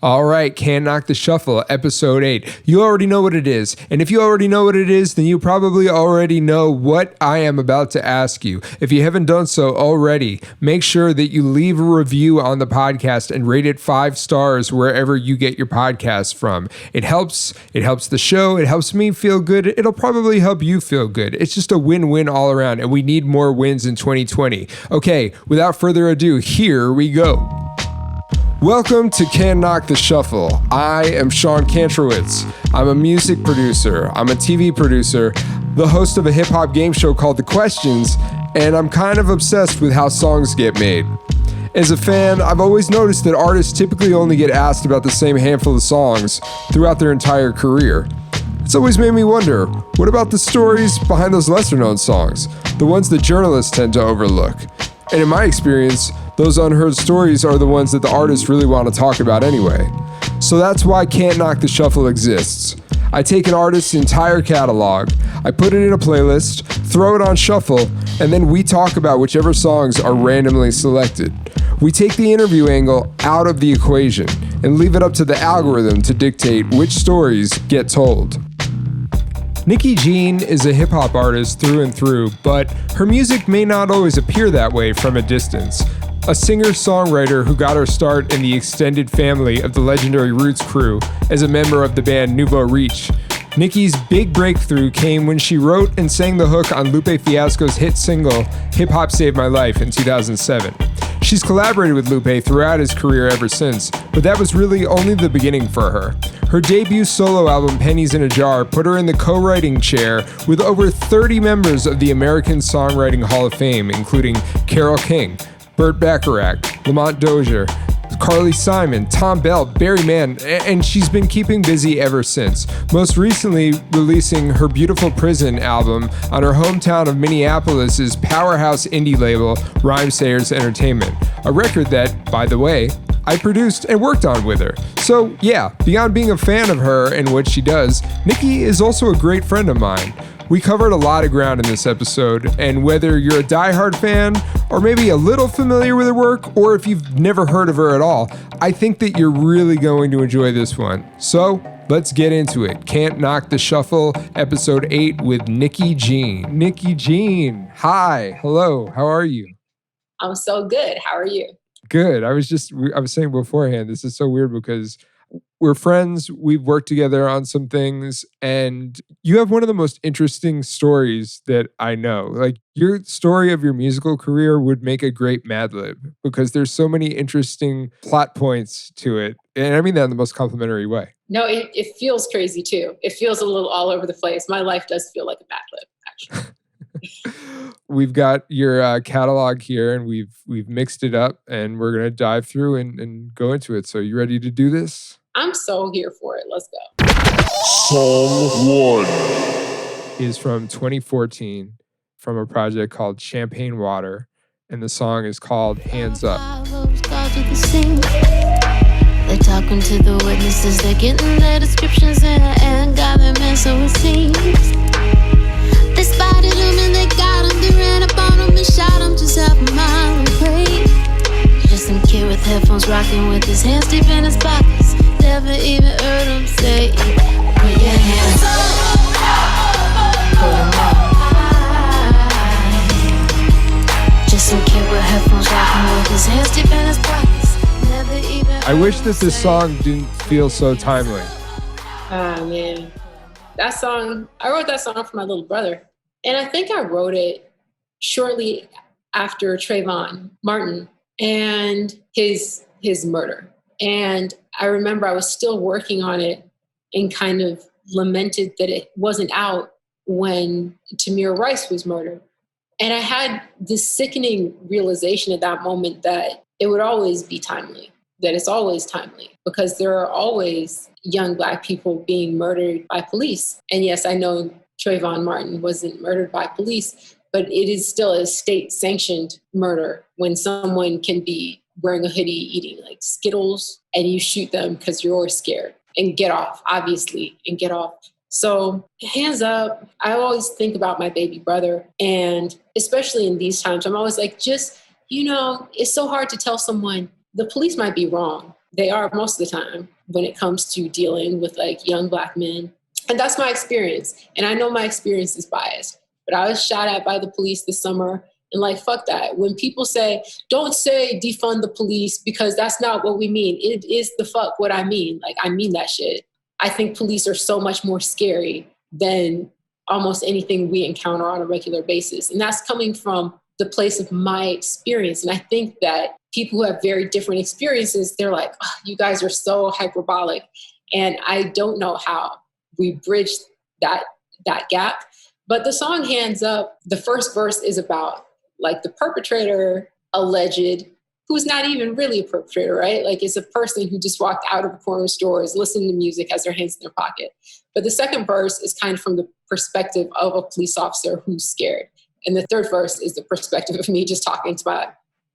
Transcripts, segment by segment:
All right, Can't Knock the Shuffle, episode 8. You already know what it is. And if you already know what it is, then you probably already know what I am about to ask you. If you haven't done so already, make sure that you leave a review on the podcast and rate it 5 stars wherever you get your podcasts from. It helps the show. It helps me feel good. It'll probably help you feel good. It's just a win-win all around, and we need more wins in 2020. Okay, without further ado, here we go. Welcome to Can't Knock the Shuffle. I am Sean Kantrowitz. I'm a music producer. I'm a TV producer, the host of a hip-hop game show called The Questions, and I'm kind of obsessed with how songs get made. As a fan, I've always noticed that artists typically only get asked about the same handful of songs throughout their entire career. It's always made me wonder, what about the stories behind those lesser-known songs, the ones that journalists tend to overlook? And in my experience, those unheard stories are the ones that the artists really want to talk about anyway. So that's why Can't Knock the Shuffle exists. I take an artist's entire catalog, I put it in a playlist, throw it on shuffle, and then we talk about whichever songs are randomly selected. We take the interview angle out of the equation and leave it up to the algorithm to dictate which stories get told. Nikki Jean is a hip-hop artist through and through, but her music may not always appear that way from a distance. A singer-songwriter who got her start in the extended family of the legendary Roots crew as a member of the band Nouveau Riche. Nikki's big breakthrough came when she wrote and sang the hook on Lupe Fiasco's hit single, Hip Hop Saved My Life, in 2007. She's collaborated with Lupe throughout his career ever since, but that was really only the beginning for her. Her debut solo album, Pennies in a Jar, put her in the co-writing chair with over 30 members of the American Songwriting Hall of Fame, including Carole King, Burt Bacharach, Lamont Dozier, Carly Simon, Thom Bell, Barry Mann, and she's been keeping busy ever since, most recently releasing her Beautiful Prison album on her hometown of Minneapolis' powerhouse indie label, Rhymesayers Entertainment, a record that, by the way, I produced and worked on with her. So yeah, beyond being a fan of her and what she does, Nikki is also a great friend of mine. We covered a lot of ground in this episode, and whether you're a diehard fan, or maybe a little familiar with her work, or if you've never heard of her at all, I think that you're really going to enjoy this one. So, let's get into it. Can't Knock the Shuffle, episode 8 with Nikki Jean. Nikki Jean, hi, hello, how are you? I'm so good, how are you? Good. I was saying beforehand, this is so weird because we're friends, we've worked together on some things, and you have one of the most interesting stories that I know. Like, your story of your musical career would make a great Mad Lib because there's so many interesting plot points to it. And I mean that in the most complimentary way. No, it feels crazy too. It feels a little all over the place. My life does feel like a Mad Lib, actually. We've got your catalog here, and we've mixed it up, and we're going to dive through and go into it. So you ready to do this? I'm so here for it. Let's go. Song 1 is from 2014 from a project called Champagne Water, and the song is called Hands Up. They're talking to the witnesses, they're getting their descriptions and got them in, so it seems. They spotted him and they got him, they ran up on him and shot him just half a mile away. Just some kid with headphones rocking with his hands deep in his pockets. Never even heard him say, put your hands up, put them up high. Just some kid with headphones rocking with his hands deep in his pockets. Never even I wish that this song didn't feel so timely. Ah, man. That song, I wrote that song for my little brother. And I think I wrote it shortly after Trayvon Martin and his murder. And I remember I was still working on it and kind of lamented that it wasn't out when Tamir Rice was murdered. And I had this sickening realization at that moment that it would always be timely, that it's always timely, because there are always young Black people being murdered by police. And yes, I know Trayvon Martin wasn't murdered by police, but it is still a state-sanctioned murder when someone can be wearing a hoodie, eating like Skittles, and you shoot them because you're scared and get off, obviously, and get off. So hands up, I always think about my baby brother. And especially in these times, I'm always like, just, it's so hard to tell someone the police might be wrong. They are most of the time when it comes to dealing with like young Black men. And that's my experience. And I know my experience is biased, but I was shot at by the police this summer. And like, fuck that. When people say, don't say defund the police because that's not what we mean. It is the fuck what I mean. Like, I mean that shit. I think police are so much more scary than almost anything we encounter on a regular basis. And that's coming from the place of my experience. And I think that people who have very different experiences, they're like, oh, you guys are so hyperbolic. And I don't know how we bridge that gap. But the song Hands Up, the first verse is about like the perpetrator, alleged, who's not even really a perpetrator, right? Like it's a person who just walked out of a corner store, is listening to music, has their hands in their pocket. But the second verse is kind of from the perspective of a police officer who's scared. And the third verse is the perspective of me just talking to my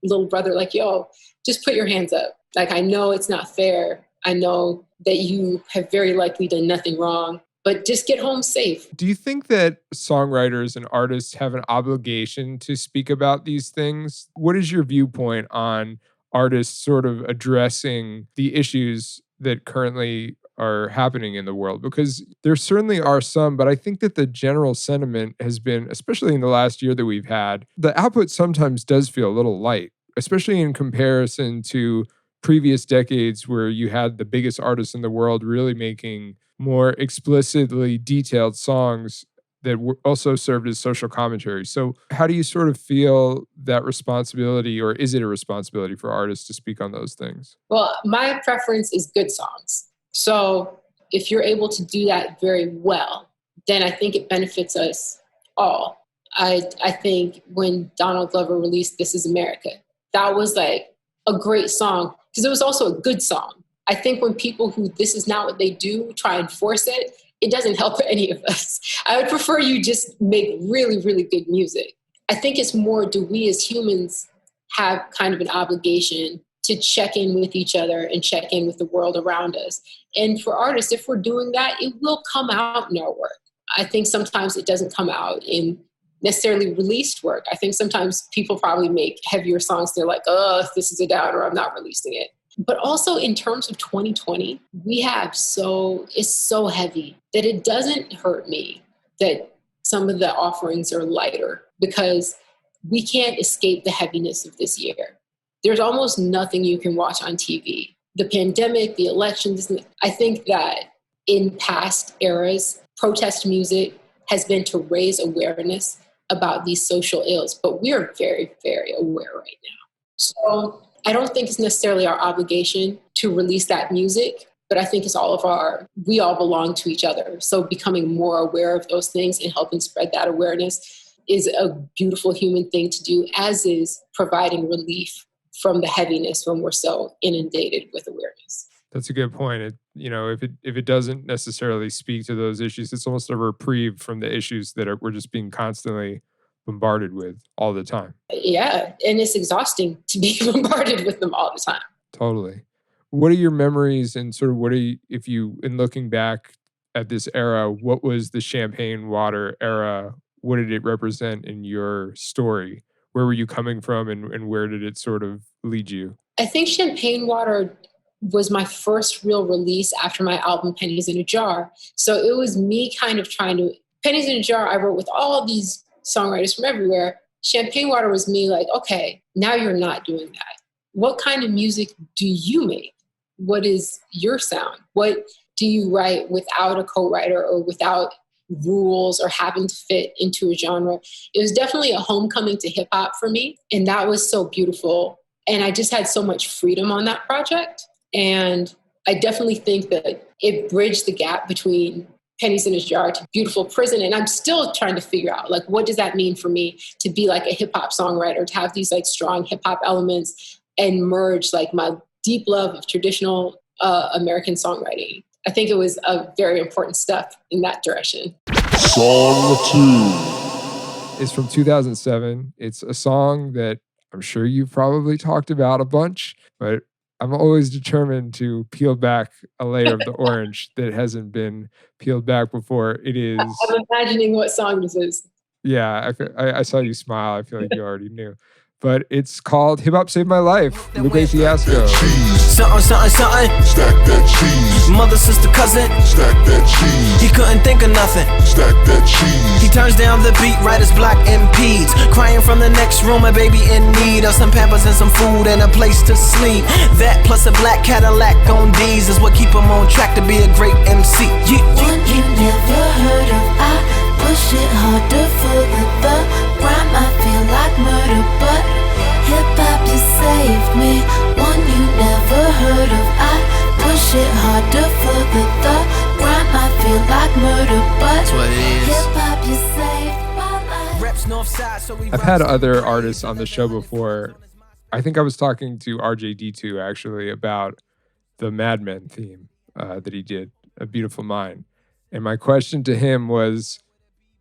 little brother, like, yo, just put your hands up. Like, I know it's not fair. I know that you have very likely done nothing wrong, but just get home safe. Do you think that songwriters and artists have an obligation to speak about these things? What is your viewpoint on artists sort of addressing the issues that currently are happening in the world? Because there certainly are some, but I think that the general sentiment has been, especially in the last year that we've had, the output sometimes does feel a little light, especially in comparison to previous decades where you had the biggest artists in the world really making more explicitly detailed songs that also served as social commentary. So how do you sort of feel that responsibility, or is it a responsibility for artists to speak on those things? Well, my preference is good songs. So if you're able to do that very well, then I think it benefits us all. I think when Donald Glover released This Is America, that was like a great song because it was also a good song. I think when people who this is not what they do try and force it, it doesn't help any of us. I would prefer you just make really, really good music. I think it's more, do we as humans have kind of an obligation to check in with each other and check in with the world around us? And for artists, if we're doing that, it will come out in our work. I think sometimes it doesn't come out in necessarily released work. I think sometimes people probably make heavier songs. They're like, oh, this is a downer, I'm not releasing it. But also in terms of 2020, it's so heavy that it doesn't hurt me that some of the offerings are lighter because we can't escape the heaviness of this year. There's almost nothing you can watch on TV. The pandemic, the elections, I think that in past eras, protest music has been to raise awareness about these social ills, but we're very, very aware right now. So I don't think it's necessarily our obligation to release that music, but I think it's we all belong to each other. So becoming more aware of those things and helping spread that awareness is a beautiful human thing to do, as is providing relief from the heaviness when we're so inundated with awareness. That's a good point. If it doesn't necessarily speak to those issues, it's almost a reprieve from the issues that we're just being constantly bombarded with all the time. Yeah, and it's exhausting to be bombarded with them all the time. Totally. What are your memories and sort of in looking back at this era, what was the champagne water era? What did it represent in your story? Where were you coming from and where did it sort of lead you? I think Champagne Water was my first real release after my album Pennies in a Jar. So it was me kind of Pennies in a Jar I wrote with all these songwriters from everywhere. Champagne Water was me like, okay, now you're not doing that. What kind of music do you make? What is your sound? What do you write without a co-writer or without rules or having to fit into a genre? It was definitely a homecoming to hip hop for me. And that was so beautiful. And I just had so much freedom on that project. And I definitely think that it bridged the gap between Pennies in a Jar to Beautiful Prison. And I'm still trying to figure out, like, what does that mean for me to be like a hip hop songwriter, to have these like strong hip hop elements and merge like my deep love of traditional American songwriting. I think it was a very important step in that direction. Song 2 is from 2007. It's a song that I'm sure you've probably talked about a bunch, but I'm always determined to peel back a layer of the orange that hasn't been peeled back before. It is... I'm imagining what song this is. Yeah, I saw you smile. I feel like you already knew. but it's called Hip Hop Saved My Life, Lupe Fiasco. Something, something, something. Stack that cheese. Mother, sister, cousin. Stack that cheese. He couldn't think of nothing. Stack that cheese. He turns down the beat right as Black impedes. Crying from the next room, a baby in need of some Pampers and some food and a place to sleep. That plus a black Cadillac on D's is what keep him on track to be a great MC. One you never heard of, I push it harder for the rhyme. I feel like murder, but hip-hop, you saved me. One you never heard of, I push it harder for the rhyme. I feel like murder, but That's what it is. hip-hop, you saved my life. Reps north side, so we I've had other artists on the show before. I think I was talking to RJD2 actually about the Mad Men theme that he did, A Beautiful Mind. And my question to him was,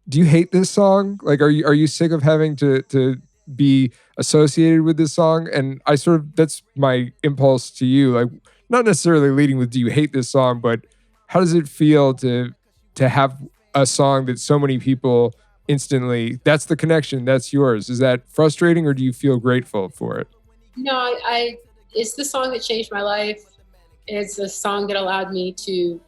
do you hate this song? Like, are you sick of having to be associated with this song? And I sort of, that's my impulse to you, like not necessarily leading with, do you hate this song, but how does it feel to have a song that so many people instantly, that's the connection, that's yours? Is that frustrating, or do you feel grateful for it? No, it's the song that changed my life. It's a song that allowed me to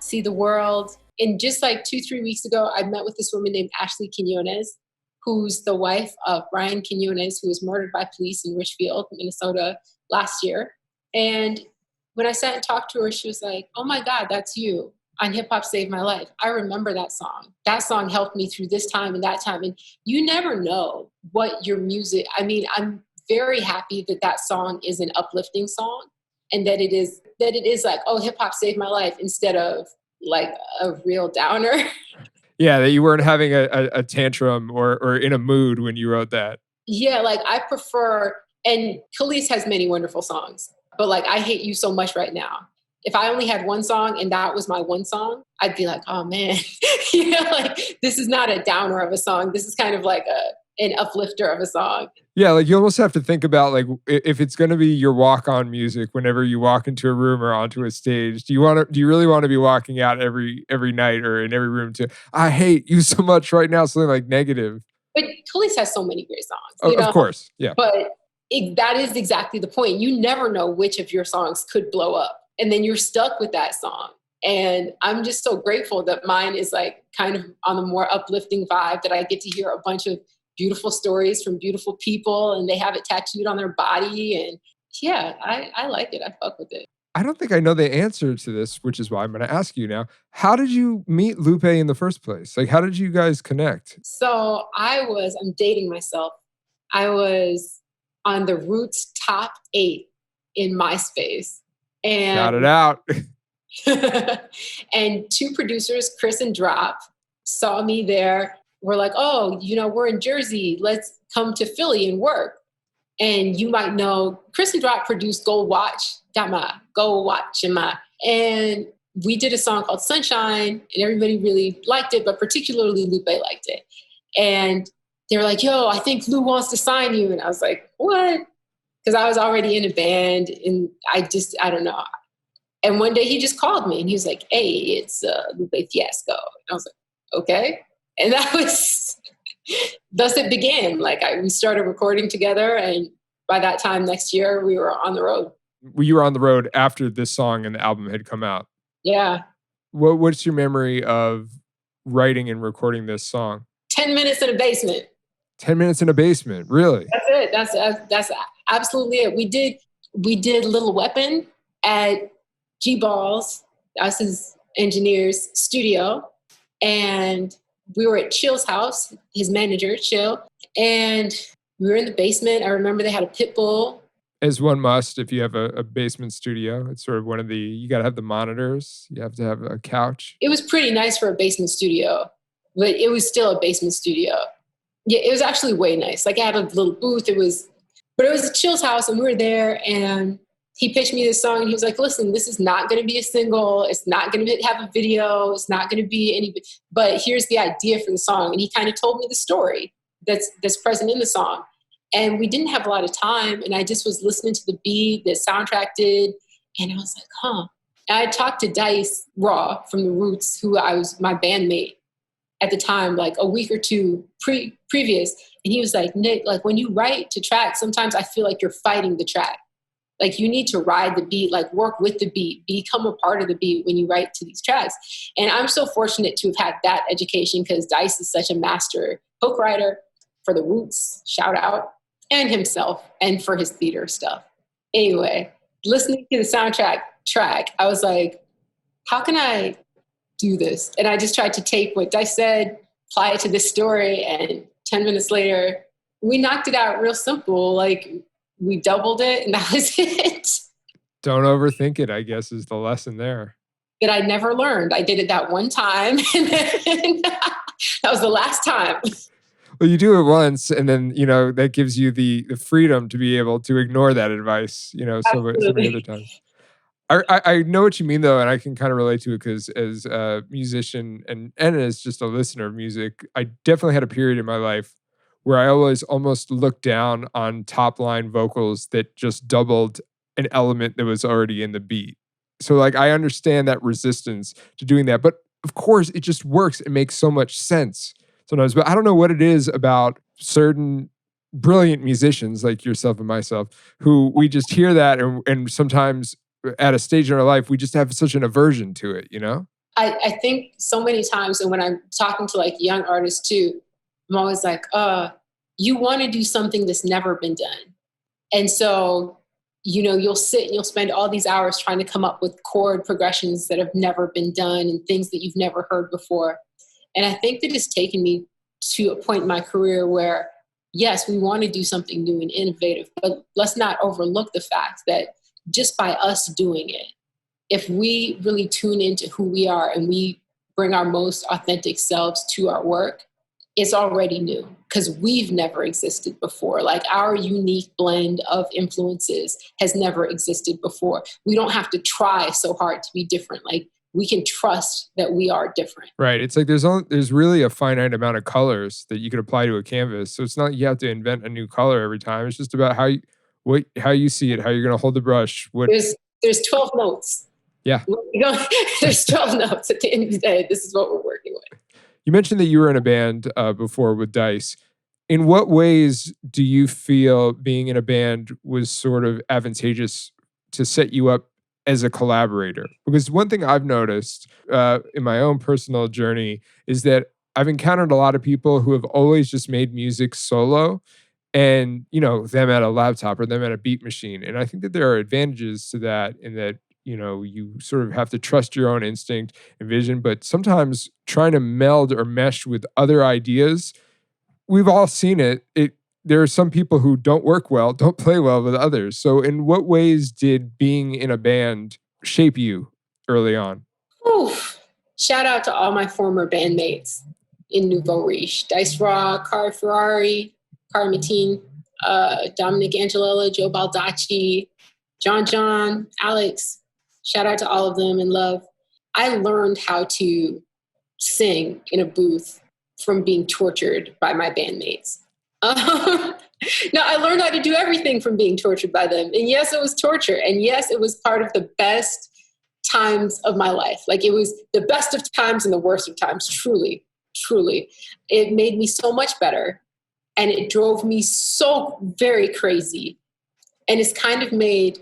see the world. And just like 2-3 weeks ago, I met with this woman named Ashley Quinones, who's the wife of Brian Quinones, who was murdered by police in Richfield, Minnesota last year. And when I sat and talked to her, she was like, oh my God, that's you on Hip Hop Saved My Life. I remember that song. That song helped me through this time and that time. And you never know what your music, I mean, I'm very happy that that song is an uplifting song, and that it is like, oh, hip hop saved my life, instead of like a real downer. Yeah, that you weren't having a tantrum or in a mood when you wrote that. Yeah, like I prefer, and Khalees has many wonderful songs, but like I Hate You So Much right now. If I only had one song and that was my one song, I'd be like, oh man, you know, like this is not a downer of a song. This is kind of like an uplifter of a song. Yeah, like you almost have to think about like if it's going to be your walk-on music whenever you walk into a room or onto a stage, do you really want to be walking out every night or in every room to I hate you so much right now, something like negative? But Khalees has so many great songs. Oh, you know? of course, yeah. But that is exactly the point. You never know which of your songs could blow up, and then you're stuck with that song. And I'm just so grateful that mine is like kind of on the more uplifting vibe, that I get to hear a bunch of beautiful stories from beautiful people, and they have it tattooed on their body. And yeah, I like it. I fuck with it. I don't think I know the answer to this, which is why I'm going to ask you now. How did you meet Lupe in the first place? Like, how did you guys connect? So I'm dating myself. I was on the Roots top 8 in MySpace. And Shout it out. and 2 producers, Chris and Drop, saw me there. We're like, oh, you know, we're in Jersey. Let's come to Philly and work. And you might know, Chris and Drop produced Gold Watch, Gold Watch, and we did a song called Sunshine, and everybody really liked it, but particularly Lupe liked it. And they were like, yo, I think Lou wants to sign you. And I was like, what? Because I was already in a band, and I don't know. And one day he just called me, and he was like, hey, it's Lupe Fiasco. And I was like, okay. And that was, thus it began. Like we started recording together, and by that time next year, we were on the road. You were on the road after this song and the album had come out. Yeah. What's your memory of writing and recording this song? 10 minutes in a basement. 10 minutes in a basement, really? That's it. That's absolutely it. We did Little Weapon at G-Balls, us as engineers, studio, and we were at Chill's house, his manager, Chill, and we were in the basement. I remember they had a pit bull. As one must if you have a basement studio. It's sort of one of the, you got to have the monitors. You have to have a couch. It was pretty nice for a basement studio, but it was still a basement studio. Yeah, it was actually way nice. Like I had a little booth. But it was at Chill's house, and we were there, and he pitched me this song, and he was like, listen, this is not going to be a single. It's not going to have a video. It's not going to be any, but here's the idea for the song. And he kind of told me the story that's present in the song. And we didn't have a lot of time, and I just was listening to the beat, the soundtrack did, and I was like, huh. And I talked to Dice Raw from The Roots, who I was my bandmate. at the time, like a week or two previous. And he was like, Nick, like when you write to track, sometimes I feel like you're fighting the track. Like you need to ride the beat, like work with the beat, become a part of the beat when you write to these tracks. And I'm so fortunate to have had that education because Dice is such a master hook writer for the Roots, shout out, and himself, and for his theater stuff. Anyway, listening to the soundtrack track, I was like, how can I do this? And I just tried to take what Dice said, apply it to this story, and 10 minutes later, we knocked it out real simple. Like, we doubled it, and that was it. Don't overthink it, I guess, is the lesson there. That I never learned. I did it that one time, and then that was the last time. Well, you do it once, and then, you know, that gives you the freedom to be able to ignore that advice, you know, so many other times. I know what you mean, though, and I can kind of relate to it because as a musician and as just a listener of music, I definitely had a period in my life where I always almost looked down on top line vocals that just doubled an element that was already in the beat. So, like, I understand that resistance to doing that, but of course, it just works. It makes so much sense sometimes, but I don't know what it is about certain brilliant musicians like yourself and myself who we just hear that and sometimes at a stage in our life, we just have such an aversion to it, you know? I think so many times, and when I'm talking to like young artists too, I'm always like, you want to do something that's never been done. And so, you know, you'll sit and you'll spend all these hours trying to come up with chord progressions that have never been done and things that you've never heard before. And I think that it's taken me to a point in my career where, yes, we want to do something new and innovative, but let's not overlook the fact that just by us doing it, if we really tune into who we are and we bring our most authentic selves to our work, it's already new because we've never existed before. Like our unique blend of influences has never existed before. We don't have to try so hard to be different. Like we can trust that we are different. Right. It's like there's really a finite amount of colors that you could apply to a canvas. So it's not you have to invent a new color every time. It's just about how you see it, how you're going to hold the brush. There's 12 notes. Yeah. There's 12 notes at the end of the day. This is what we're working with. You mentioned that you were in a band before with Dice. In what ways do you feel being in a band was sort of advantageous to set you up as a collaborator? Because one thing I've noticed in my own personal journey is that I've encountered a lot of people who have always just made music solo and, you know, them at a laptop or them at a beat machine. And I think that there are advantages to that in that, you know, you sort of have to trust your own instinct and vision, but sometimes trying to meld or mesh with other ideas, we've all seen it. There are some people who don't play well with others. So in what ways did being in a band shape you early on? Oof. Shout out to all my former bandmates in Nouveau Riche. Dice Raw, Car Ferrari, Car Mateen, Dominic Angelella, Joe Baldacci, John, Alex. Shout out to all of them and love. I learned how to sing in a booth from being tortured by my bandmates. Now, I learned how to do everything from being tortured by them. And yes, it was torture. And yes, it was part of the best times of my life. Like it was the best of times and the worst of times, truly, truly. It made me so much better. And it drove me so very crazy. And it's kind of made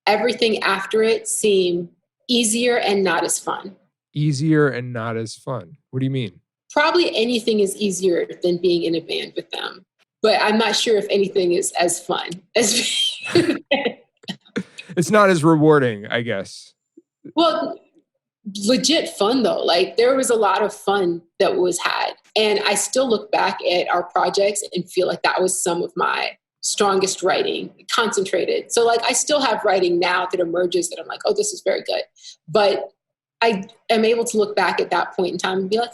everything after it seem easier and not as fun. Easier and not as fun. What do you mean? Probably anything is easier than being in a band with them. But I'm not sure if anything is as fun as It's not as rewarding, I guess. Well, legit fun though. Like there was a lot of fun that was had. And I still look back at our projects and feel like that was some of my strongest writing, concentrated. So like I still have writing now that emerges that I'm like, oh, this is very good. But I am able to look back at that point in time and be like,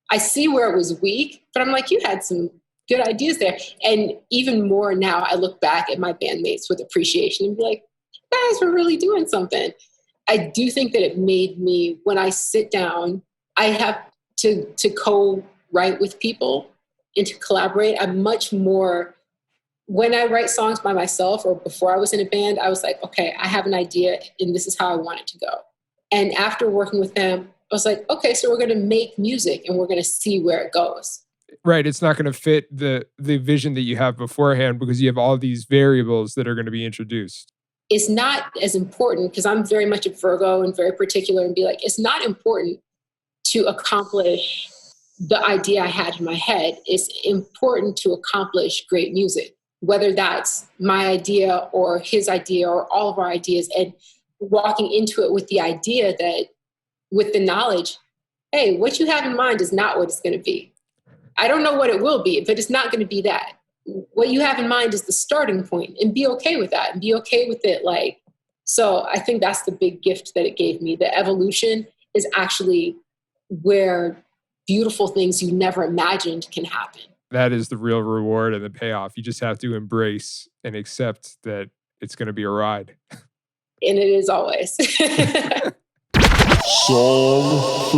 I see where it was weak, but I'm like, you had some good ideas there. And even more now, I look back at my bandmates with appreciation and be like, guys, we're really doing something. I do think that it made me, when I sit down, I have to co-write with people and to collaborate. I'm much more, when I write songs by myself or before I was in a band, I was like, okay, I have an idea and this is how I want it to go. And after working with them, was like, okay, so we're going to make music and we're going to see where it goes. Right. It's not going to fit the vision that you have beforehand because you have all these variables that are going to be introduced. It's not as important because I'm very much a Virgo and very particular and be like, it's not important to accomplish the idea I had in my head. It's important to accomplish great music, whether that's my idea or his idea or all of our ideas, and walking into it with the idea that, with the knowledge, hey, what you have in mind is not what it's going to be. I don't know what it will be, but it's not going to be that. What you have in mind is the starting point, and be okay with that and be okay with it. Like, so I think that's the big gift that it gave me. The evolution is actually where beautiful things you never imagined can happen. That is the real reward and the payoff. You just have to embrace and accept that it's going to be a ride. And it is always. Song 3.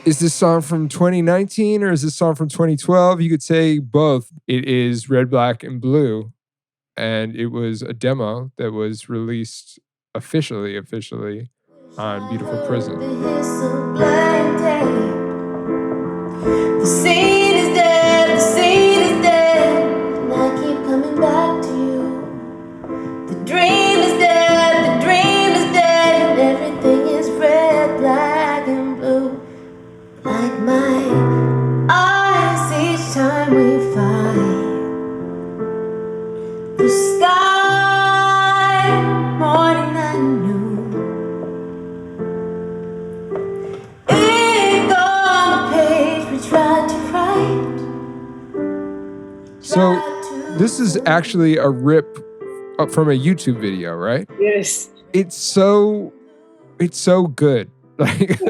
Is this song from 2019 or is this song from 2012? You could say both. It is Red, Black, and Blue. And it was a demo that was released officially on Beautiful Prison. The scene is dead, the scene is dead, and I keep coming back to you. The dream is dead, the dream is dead, and everything is red, black, and blue. Like my eyes each time we fight the sky, morning and noon. Ink on the page we tried to write. So this is actually a rip from a YouTube video, right? Yes. It's so good. Like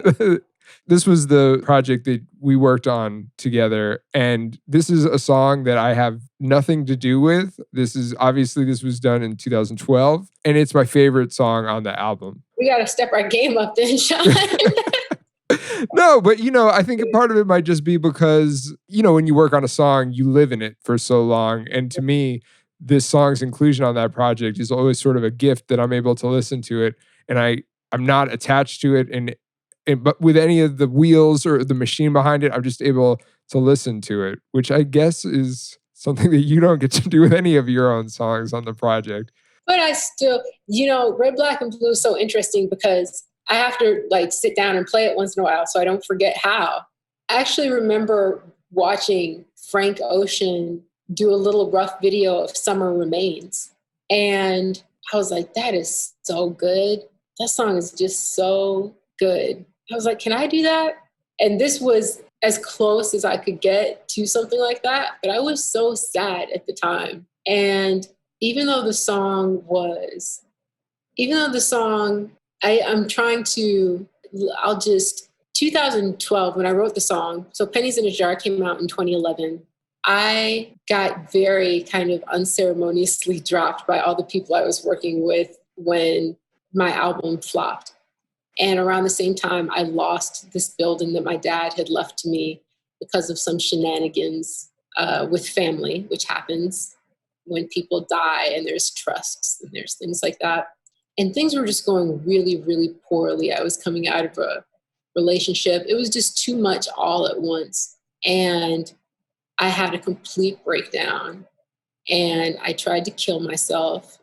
this was the project that we worked on together, and this is a song that I have nothing to do with. This was done in 2012, and it's my favorite song on the album. We got to step our game up then, Sean. No, but I think a part of it might just be because, when you work on a song, you live in it for so long. And to me, this song's inclusion on that project is always sort of a gift that I'm able to listen to it. And I'm not attached to it. But with any of the wheels or the machine behind it, I'm just able to listen to it, which I guess is something that you don't get to do with any of your own songs on the project. But I still, Red, Black, and Blue is so interesting because I have to sit down and play it once in a while so I don't forget how. I actually remember watching Frank Ocean do a little rough video of Summer Remains. And I was like, that is so good. That song is just so good. I was like, can I do that? And this was as close as I could get to something like that. But I was so sad at the time. And even though the song, I'm trying to, 2012, when I wrote the song, so Pennies in a Jar came out in 2011. I got very kind of unceremoniously dropped by all the people I was working with when my album flopped. And around the same time, I lost this building that my dad had left to me because of some shenanigans with family, which happens when people die and there's trusts and there's things like that. And things were just going really, really poorly. I was coming out of a relationship. It was just too much all at once. And I had a complete breakdown. And I tried to kill myself.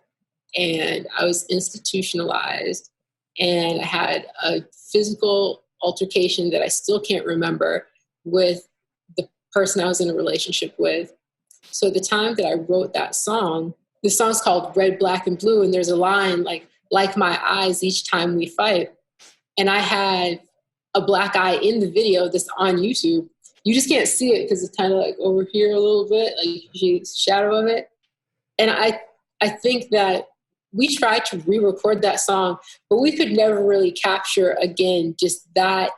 And I was institutionalized. And I had a physical altercation that I still can't remember with the person I was in a relationship with. So the time that I wrote that song, the song's called Red, Black, and Blue. And there's a line like my eyes each time we fight. And I had a black eye in the video that's on YouTube. You just can't see it because it's kind of like over here a little bit, like you see the shadow of it. And I think that we tried to re-record that song, but we could never really capture, again, just that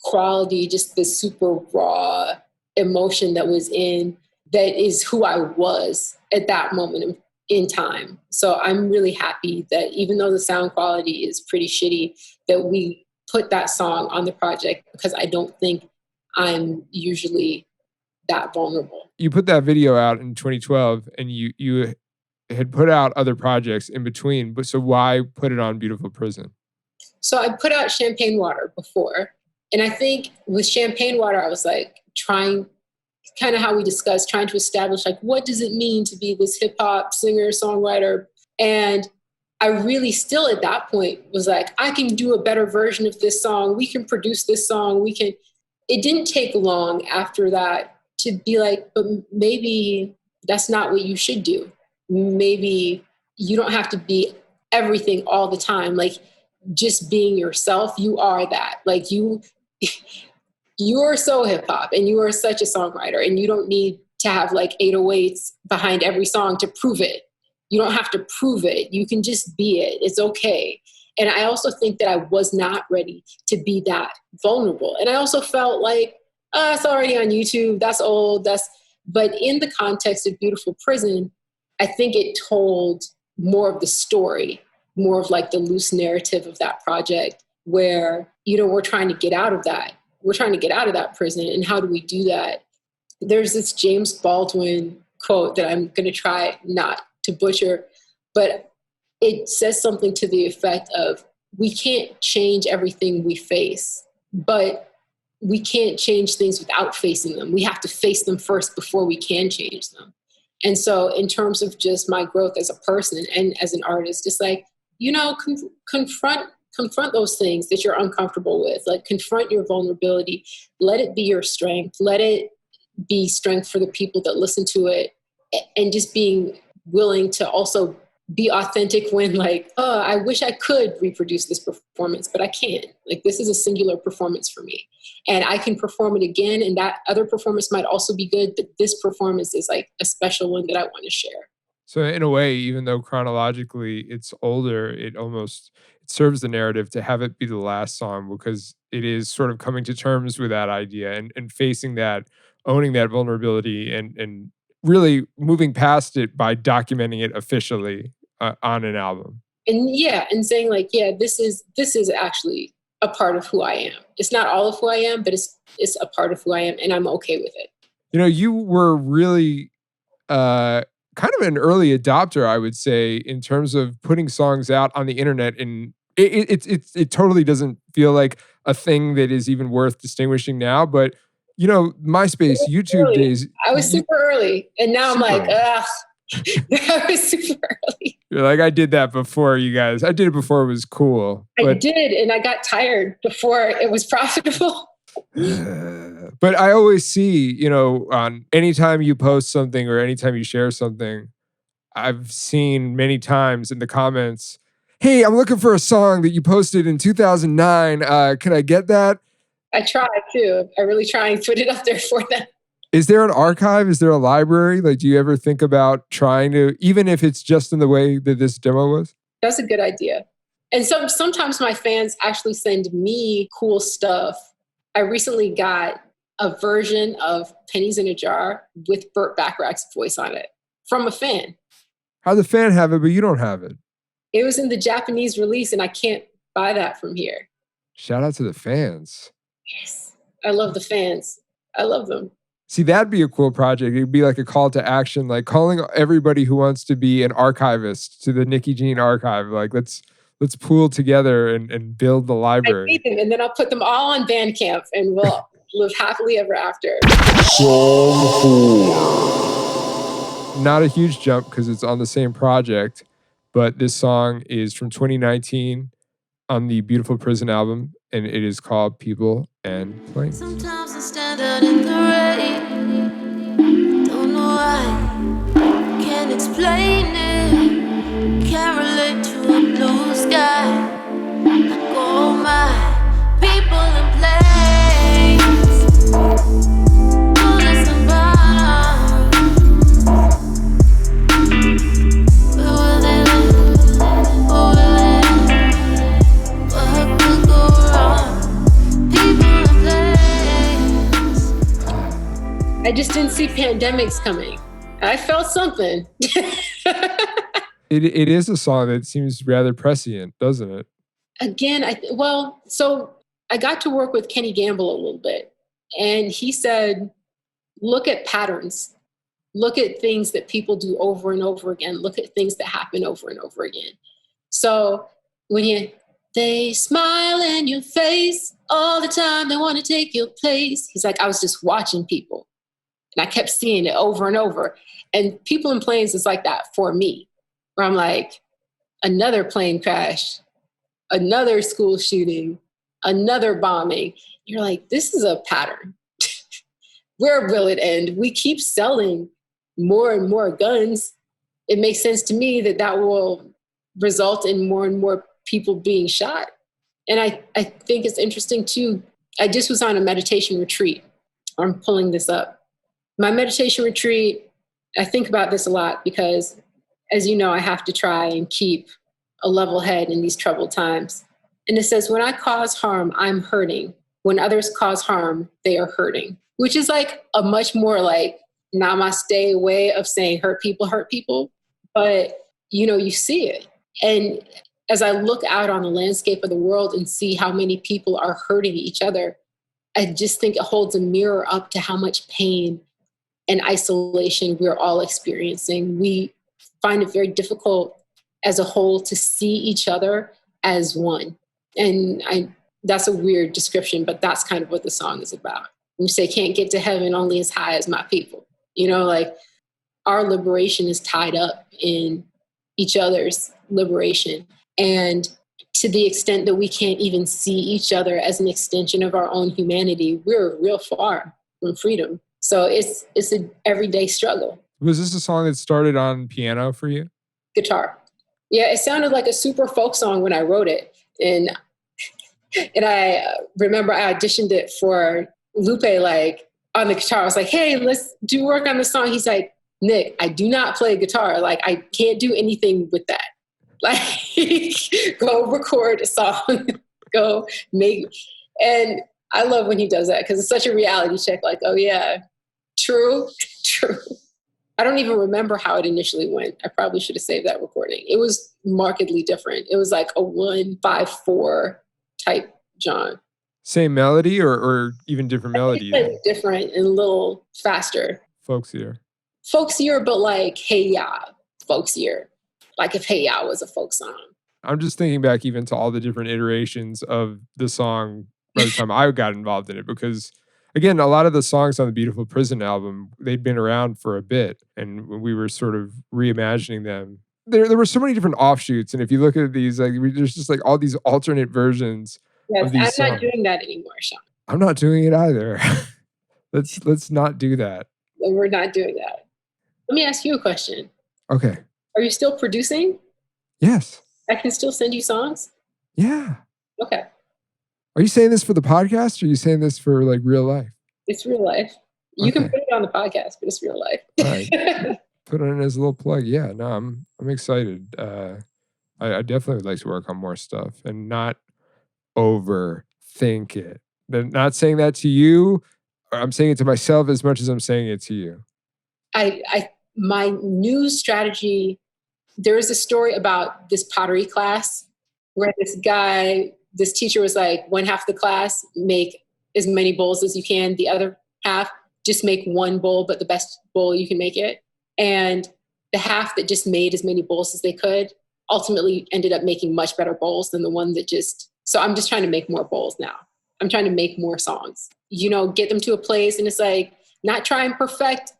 quality, just the super raw emotion that was that is who I was at that moment in time. So I'm really happy that even though the sound quality is pretty shitty, that we put that song on the project because I don't think I'm usually that vulnerable. You put that video out in 2012 and you had put out other projects in between, but so why put it on Beautiful Prison? So I put out Champagne Water before. And I think with Champagne Water, I was like trying, kind of how we discussed, trying to establish like, what does it mean to be this hip hop singer, songwriter? And I really still at that point was like, I can do a better version of this song. We can produce this song. It didn't take long after that to be like, but maybe that's not what you should do. Maybe you don't have to be everything all the time. Like just being yourself, you are that. Like you are so hip hop and you are such a songwriter and you don't need to have like 808s behind every song to prove it. You don't have to prove it. You can just be it. It's okay. And I also think that I was not ready to be that vulnerable. And I also felt like, it's already on YouTube. That's old. But in the context of Beautiful Prison, I think it told more of the story, more of like the loose narrative of that project where, we're trying to get out of that. We're trying to get out of that prison. And how do we do that? There's this James Baldwin quote that I'm going to try not to butcher, but it says something to the effect of, we can't change everything we face, but we can't change things without facing them. We have to face them first before we can change them. And so in terms of just my growth as a person and as an artist, just like, confront those things that you're uncomfortable with, like confront your vulnerability, let it be your strength, let it be strength for the people that listen to it, and just being willing to also be authentic when like, I wish I could reproduce this performance, but I can't. Like this is a singular performance for me and I can perform it again. And that other performance might also be good, but this performance is like a special one that I want to share. So in a way, even though chronologically it's older, it serves the narrative to have it be the last song because it is sort of coming to terms with that idea and facing that, owning that vulnerability and really moving past it by documenting it officially on an album. And saying like, this is actually a part of who I am. It's not all of who I am, but it's a part of who I am and I'm okay with it. You were really kind of an early adopter, I would say, in terms of putting songs out on the internet, and it totally doesn't feel like a thing that is even worth distinguishing now. But MySpace, YouTube days, I was super early, and now I'm like, ugh. I was super early. You're like, I did that before you guys. I did it before it was cool. I did, and I got tired before it was profitable. But I always see, on anytime you post something or anytime you share something, I've seen many times in the comments, hey, I'm looking for a song that you posted in 2009. Can I get that? I try too. I really try and put it up there for them. Is there an archive? Is there a library? Like, do you ever think about trying to, even if it's just in the way that this demo was? That's a good idea. And sometimes my fans actually send me cool stuff. I recently got a version of Pennies in a Jar with Burt Bacharach's voice on it from a fan. How'd the fan have it, but you don't have it? It was in the Japanese release, and I can't buy that from here. Shout out to the fans. Yes. I love the fans. I love them. See, that'd be a cool project. It'd be like a call to action, like calling everybody who wants to be an archivist to the Nikki Jean archive. Like, let's pool together and build the library. I need them, and then I'll put them all on Bandcamp, and we'll live happily ever after. Song 4. Not a huge jump because it's on the same project, but this song is from 2019 on the Beautiful Prison album, and it is called People and Planes. Sometimes I stand out in the rain, don't know why, can't explain it, can't relate to a blue sky. Like all my people and planes, bullets and bombs. Where will they live? Where will they live? What could go wrong? People and planes. I just didn't see pandemics coming. I felt something. It is a song that seems rather prescient, doesn't it? Again, so I got to work with Kenny Gamble a little bit, and he said, look at patterns, look at things that people do over and over again, look at things that happen over and over again. So when you They smile in your face all the time. They want to take your place. He's like, I was just watching people. And I kept seeing it over and over. And People in Planes is like that for me, where I'm like, another plane crash, another school shooting, another bombing. You're like, this is a pattern. Where will it end? We keep selling more and more guns. It makes sense to me that that will result in more and more people being shot. And I think it's interesting too. I just was on a meditation retreat. I'm pulling this up. My meditation retreat, I think about this a lot because, as you know, I have to try and keep a level head in these troubled times. And it says, when I cause harm, I'm hurting. When others cause harm, they are hurting, which is like a much more like namaste way of saying hurt people. But, you know, you see it. And as I look out on the landscape of the world and see how many people are hurting each other, I just think it holds a mirror up to how much pain and isolation we're all experiencing. We find it very difficult as a whole to see each other as one. And that's a weird description, but that's kind of what the song is about. You say, can't get to heaven only as high as my people. You know, like our liberation is tied up in each other's liberation. And to the extent that we can't even see each other as an extension of our own humanity, we're real far from freedom. So it's an everyday struggle. Was this a song that started on piano for you? Guitar. Yeah, it sounded like a super folk song when I wrote it. And I remember I auditioned it for Lupe, like on the guitar. I was like, hey, let's do work on the song. He's like, Nick, I do not play guitar. Like, I can't do anything with that. Like, go record a song, go make. And I love when he does that because it's such a reality check. Like, oh yeah, true. I don't even remember how it initially went. I probably should have saved that recording. It was markedly different. It was like a 1-5-4 type John. Same melody or even different melody? Different and a little faster. Folksier, but like, hey, ya, folksier. Like if Hey Ya was a folk song. I'm just thinking back even to all the different iterations of the song by the time I got involved in it. Because, again, a lot of the songs on the Beautiful Prison album, they'd been around for a bit. And when we were sort of reimagining them, there were so many different offshoots. And if you look at these, like there's just like all these alternate versions of these I'm songs. not doing that anymore, Sean. I'm not doing it either. Let's not do that. We're not doing that. Let me ask you a question. Okay. Are you still producing? Yes. I can still send you songs? Yeah. Okay. Are you saying this for the podcast or are you saying this for like real life? It's real life. You can put it on the podcast, but it's real life. All right. Put it in as a little plug. Yeah, no, I'm excited. I definitely would like to work on more stuff and not overthink it. I'm not saying that to you. I'm saying it to myself as much as I'm saying it to you. My new strategy, there is a story about this pottery class where this teacher was like, one half of the class, make as many bowls as you can. The other half, just make one bowl, but the best bowl you can make it. And the half that just made as many bowls as they could ultimately ended up making much better bowls than the one that so I'm just trying to make more bowls now. I'm trying to make more songs, get them to a place. And it's like, not try and perfect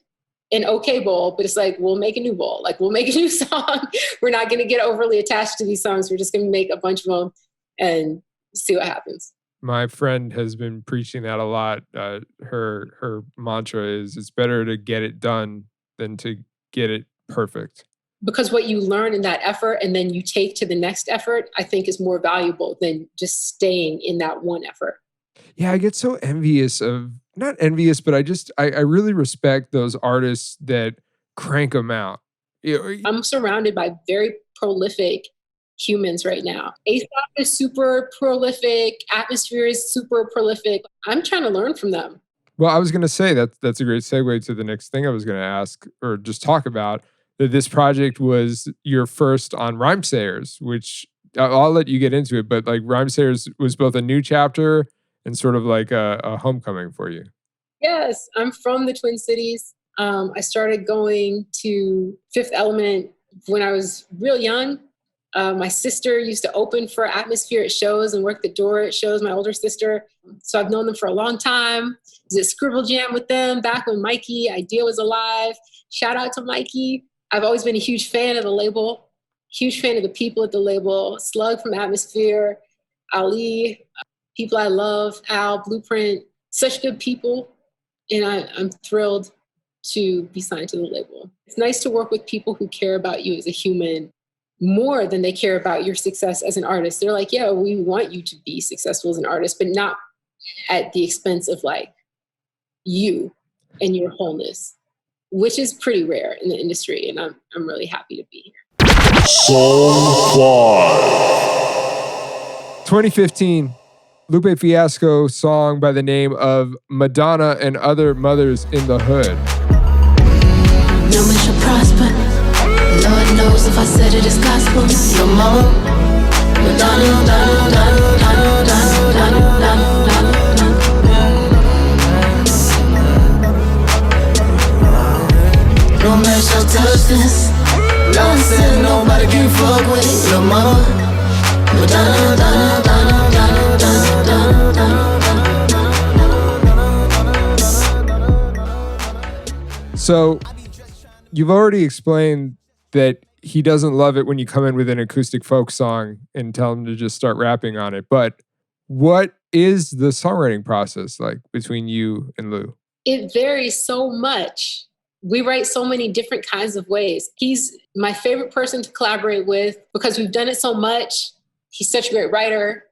an okay bowl, but it's like, we'll make a new bowl. Like, we'll make a new song. We're not going to get overly attached to these songs. We're just going to make a bunch of them and see what happens. My friend has been preaching that a lot. Her mantra is, it's better to get it done than to get it perfect. Because what you learn in that effort and then you take to the next effort, I think is more valuable than just staying in that one effort. Yeah, I get so envious of, not envious, but I really respect those artists that crank them out. I'm surrounded by very prolific humans right now. ASAP is super prolific. Atmosphere is super prolific. I'm trying to learn from them. Well, I was going to say that's a great segue to the next thing I was going to ask or just talk about, that this project was your first on Rhymesayers, which I'll let you get into it, but like Rhymesayers was both a new chapter and sort of like a homecoming for you. Yes, I'm from the Twin Cities. I started going to Fifth Element when I was real young. My sister used to open for Atmosphere at shows and work the door at shows, my older sister. So I've known them for a long time. I did Scribble Jam with them back when Mikey Idea was alive. Shout out to Mikey. I've always been a huge fan of the label, huge fan of the people at the label. Slug from Atmosphere, Ali, people I love, Al, Blueprint, such good people. And I'm thrilled to be signed to the label. It's nice to work with people who care about you as a human more than they care about your success as an artist. They're like, yeah, we want you to be successful as an artist, but not at the expense of like you and your wholeness, which is pretty rare in the industry. And I'm really happy to be here. Song 5. 2015, Lupe Fiasco song by the name of Madonna and Other Mothers in the Hood. No one shall prosper. Lord knows if I said it is gospel. Your mama, Madonna, no man shall touch this. God said nobody can fuck with your mama, Madonna. So you've already explained that he doesn't love it when you come in with an acoustic folk song and tell him to just start rapping on it. But what is the songwriting process like between you and Lou? It varies so much. We write so many different kinds of ways. He's my favorite person to collaborate with because we've done it so much. He's such a great writer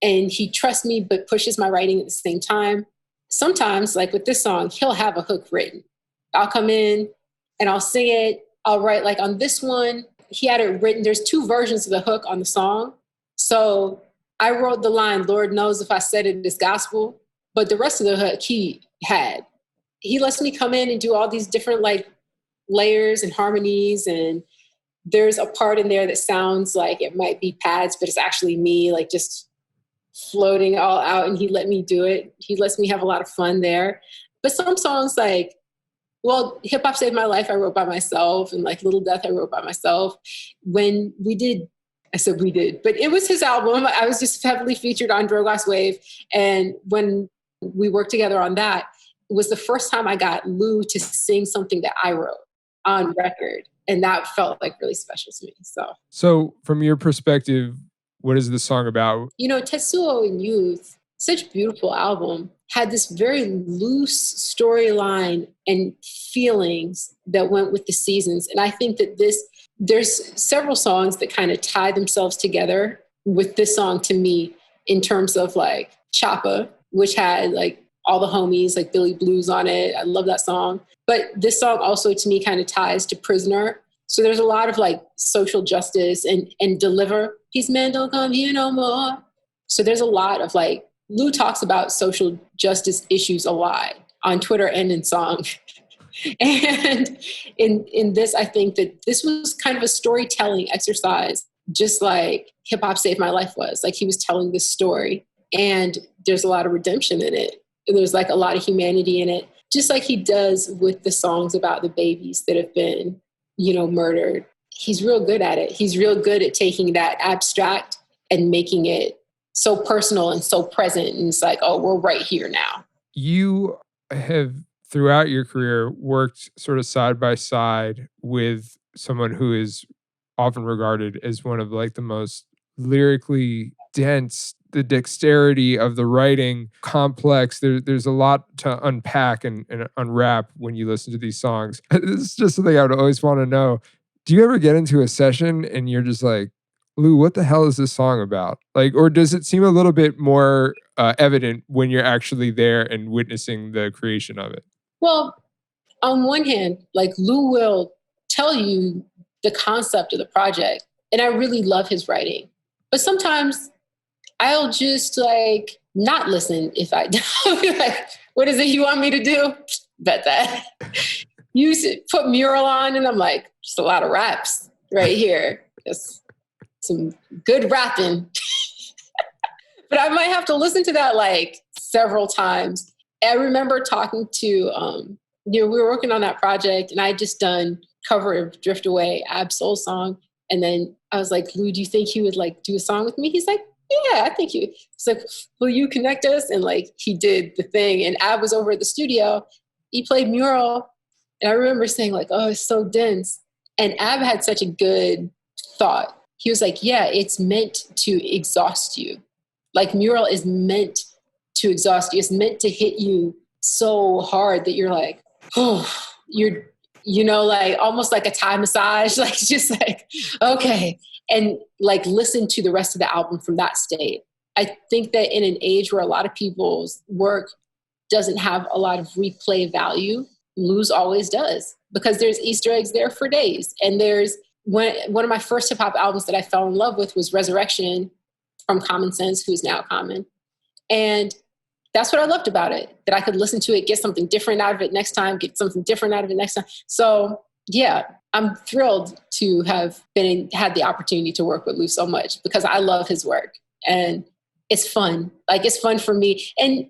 and he trusts me but pushes my writing at the same time. Sometimes, like with this song, he'll have a hook written. I'll come in and I'll sing it. I'll write, like on this one, he had it written. There's 2 versions of the hook on the song. So I wrote the line, Lord knows if I said it is gospel, but the rest of the hook he had. He lets me come in and do all these different like layers and harmonies. And there's a part in there that sounds like it might be pads, but it's actually me like just floating all out. And he let me do it. He lets me have a lot of fun there. But some songs like, well, Hip Hop Saved My Life, I wrote by myself, and like Little Death, I wrote by myself. When we did, I said we did, but it was his album. I was just heavily featured on Drogas Wave. And when we worked together on that, it was the first time I got Lou to sing something that I wrote on record. And that felt like really special to me. So from your perspective, what is the song about? You know, Tetsuo in Youth, such a beautiful album, had this very loose storyline and feelings that went with the seasons. And I think that there's several songs that kind of tie themselves together with this song to me in terms of like Choppa, which had like all the homies, like Billy Blues on it. I love that song. But this song also to me kind of ties to Prisoner. So there's a lot of like social justice and Deliver. Peace man don't come here no more. So there's a lot of like, Lou talks about social justice issues a lot on Twitter and in song. And in this, I think that this was kind of a storytelling exercise, just like Hip Hop Saved My Life was. Like he was telling this story and there's a lot of redemption in it. There's like a lot of humanity in it, just like he does with the songs about the babies that have been, you know, murdered. He's real good at it. He's real good at taking that abstract and making it so personal and so present. And it's like, oh, we're right here now. You have throughout your career worked sort of side by side with someone who is often regarded as one of like the most lyrically dense, the dexterity of the writing, complex. There's a lot to unpack and unwrap when you listen to these songs. This is just something I would always want to know. Do you ever get into a session and you're just like, Lou, what the hell is this song about? Like, or does it seem a little bit more evident when you're actually there and witnessing the creation of it? Well, on one hand, like Lou will tell you the concept of the project, and I really love his writing. But sometimes I'll just like not listen if I don't. Like, what is it you want me to do? Bet that. Put Mural on, and I'm like, just a lot of raps right here. Just some good rapping. But I might have to listen to that like several times. I remember talking to, we were working on that project and I had just done cover of Drift Away, Ab Soul song. And then I was like, Lou, do you think he would like do a song with me? He's like, yeah, I think he's like, will you connect us? And like, he did the thing. And Ab was over at the studio. He played Mural. And I remember saying like, oh, it's so dense. And Ab had such a good thought. He was like, yeah, it's meant to exhaust you. Like Mural is meant to exhaust you. It's meant to hit you so hard that you're like, oh, you're, you know, like almost like a Thai massage, like just like, okay. And like listen to the rest of the album from that state. I think that in an age where a lot of people's work doesn't have a lot of replay value, Lou's always does, because there's Easter eggs there for days. And there's one of my first hip hop albums that I fell in love with was Resurrection from Common Sense, who's now Common. And that's what I loved about it, that I could listen to it, get something different out of it next time, get something different out of it next time. So yeah, I'm thrilled to have had the opportunity to work with Lou so much because I love his work and it's fun. Like it's fun for me. And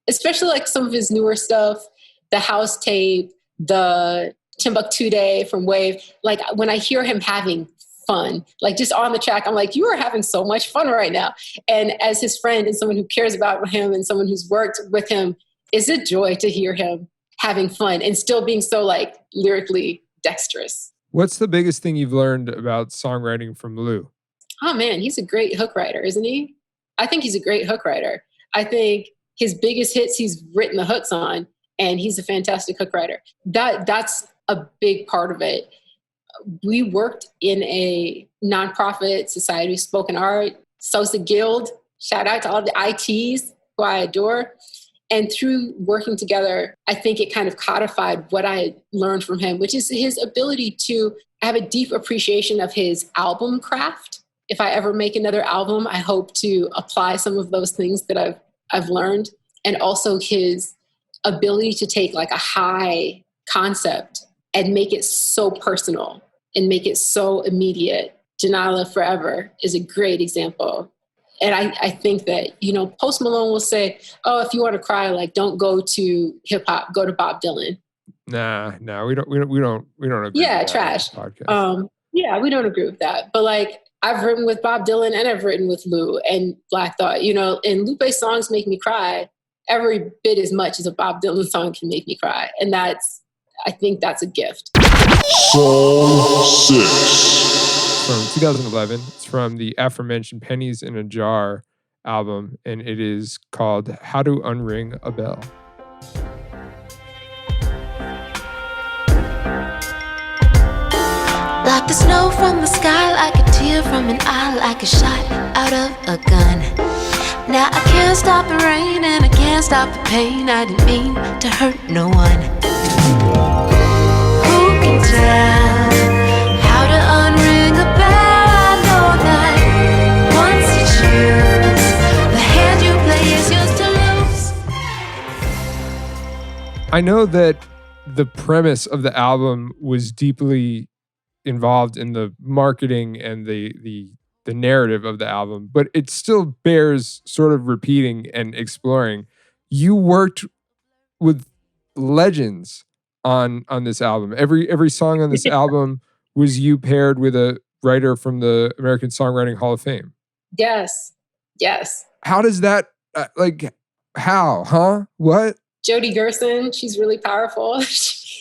especially like some of his newer stuff, the House tape, the Timbuktu Day from Wave, like when I hear him having fun, like just on the track, I'm like, you are having so much fun right now. And as his friend and someone who cares about him and someone who's worked with him, it's a joy to hear him having fun and still being so like lyrically dexterous. What's the biggest thing you've learned about songwriting from Lou? Oh man, he's a great hook writer, isn't he? I think he's a great hook writer. I think his biggest hits he's written the hooks on, and he's a fantastic hook writer. That's a big part of it. We worked in a nonprofit society of spoken art, SOSA Guild. Shout out to all the ITs who I adore. And through working together, I think it kind of codified what I learned from him, which is his ability to have a deep appreciation of his album craft. If I ever make another album, I hope to apply some of those things that I've learned. And also his ability to take like a high concept and make it so personal and make it so immediate. Janala Forever is a great example. And I think that, you know, Post Malone will say, oh, if you want to cry, like, don't go to hip hop, go to Bob Dylan. Nah, we don't agree. Yeah, with trash. Yeah, we don't agree with that. But like, I've written with Bob Dylan and I've written with Lou and Black Thought, you know, and Lupe's songs make me cry every bit as much as a Bob Dylan song can make me cry. And I think that's a gift. Song 6. From 2011. It's from the aforementioned Pennies in a Jar album, and it is called How to Unring a Bell. Like the snow from the sky, like a tear from an eye, like a shot out of a gun. Now I can't stop the rain and I can't stop the pain. I didn't mean to hurt no one. Who can tell how to unring a bell? I know that once you choose, the hand you play is yours to lose. I know that the premise of the album was deeply involved in the marketing and the narrative of the album, but it still bears sort of repeating and exploring. You worked with legends on this album. Every song on this album was you paired with a writer from the American Songwriting Hall of Fame. Yes. How does that, how, huh? What? Jody Gerson, she's really powerful. She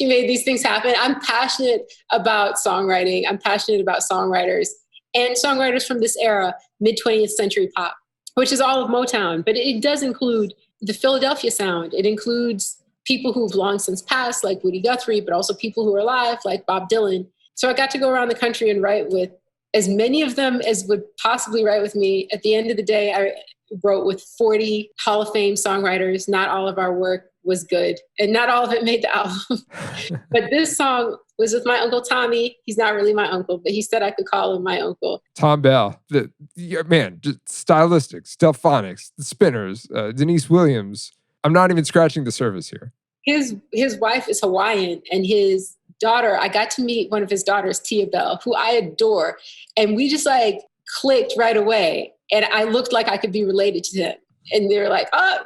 made these things happen. I'm passionate about songwriting. I'm passionate about songwriters and songwriters from this era, mid-20th century pop, which is all of Motown, but it does include the Philadelphia sound. It includes people who've long since passed, like Woody Guthrie, but also people who are alive, like Bob Dylan. So I got to go around the country and write with as many of them as would possibly write with me. At the end of the day, I wrote with 40 Hall of Fame songwriters. Not all of our work was good, and not all of it made the album. But this song was with my Uncle Tommy. He's not really my uncle, but he said I could call him my uncle. Thom Bell, just stylistic, Stelphonics, the Spinners, Denise Williams. I'm not even scratching the surface here. His wife is Hawaiian, and his daughter, I got to meet one of his daughters, Tia Bell, who I adore. And we just like clicked right away. And I looked like I could be related to him. And they were like, oh,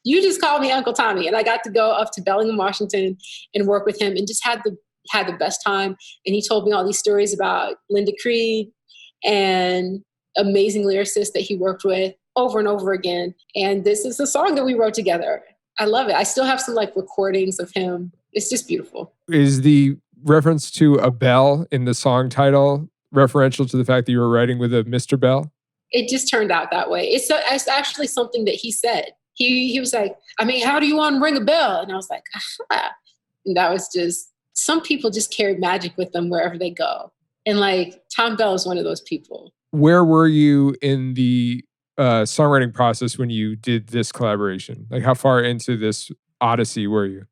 you just called me Uncle Tommy. And I got to go up to Bellingham, Washington and work with him and just had the had the best time. And he told me all these stories about Linda Creed and amazing lyricists that he worked with over and over again. And this is a song that we wrote together. I love it. I still have some like recordings of him. It's just beautiful. Is the reference to a bell in the song title referential to the fact that you were writing with a Mr. Bell? It just turned out that way. It's actually something that he said. He was like, I mean, how do you want to ring a bell? And I was like, aha. And that was just, some people just carry magic with them wherever they go. And like Thom Bell is one of those people. Where were you in the songwriting process when you did this collaboration? Like how far into this odyssey were you?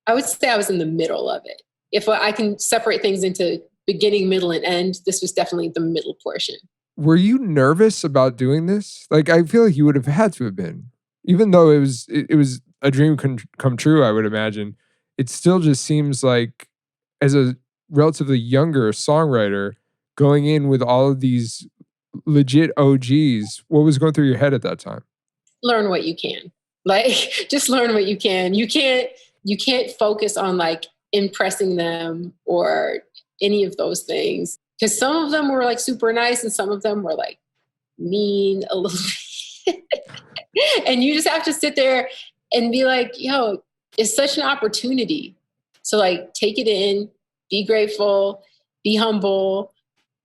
I would say I was in the middle of it. If I can separate things into beginning, middle, and end, this was definitely the middle portion. Were you nervous about doing this? Like I feel like you would have had to have been. Even though it was a dream come true, I would imagine, it still just seems like, as a relatively younger songwriter, going in with all of these legit OGs, what was going through your head at that time? Learn what you can. Like, just learn what you can. You can't focus on like impressing them or any of those things. Because some of them were like super nice and some of them were like mean a little bit. And you just have to sit there and be like, yo, it's such an opportunity. So like, take it in, be grateful, be humble.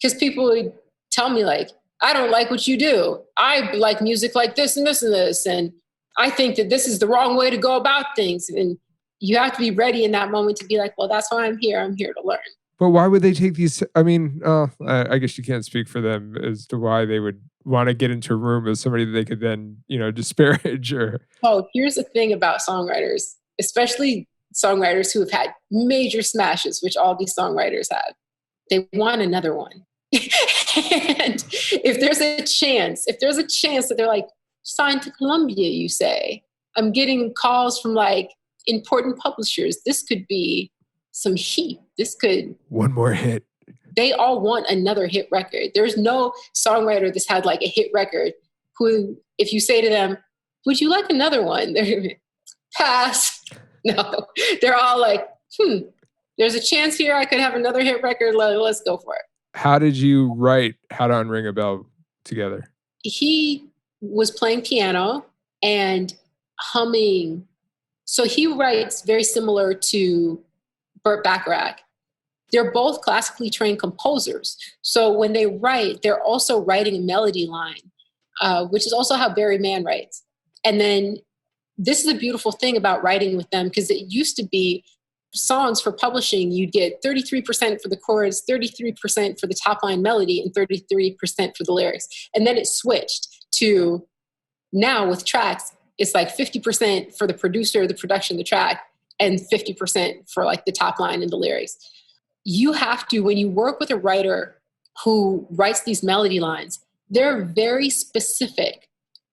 Because people would tell me like, I don't like what you do. I like music like this and this and this. And I think that this is the wrong way to go about things. And you have to be ready in that moment to be like, well, that's why I'm here. I'm here to learn. But why would they take these? I mean, I guess you can't speak for them as to why they would want to get into a room with somebody that they could then, disparage or. Oh, here's the thing about songwriters, especially songwriters who have had major smashes, which all these songwriters have. They want another one. And if there's a chance that they're like, signed to Columbia, you say, I'm getting calls from like important publishers. This could be some heat. This could. One more hit. They all want another hit record. There's no songwriter that's had like a hit record who, if you say to them, would you like another one? They're pass. No, they're all like, there's a chance here I could have another hit record. Let's go for it. How did you write How to Unring a Bell together? He was playing piano and humming. So he writes very similar to Burt Bacharach. They're both classically trained composers. So when they write, they're also writing a melody line, which is also how Barry Mann writes. And then this is a beautiful thing about writing with them, because it used to be songs for publishing, you'd get 33% for the chords, 33% for the top line melody, and 33% for the lyrics. And then it switched to now with tracks, it's like 50% for the producer, the production, the track, and 50% for like the top line and the lyrics. You have to, when you work with a writer who writes these melody lines, they're very specific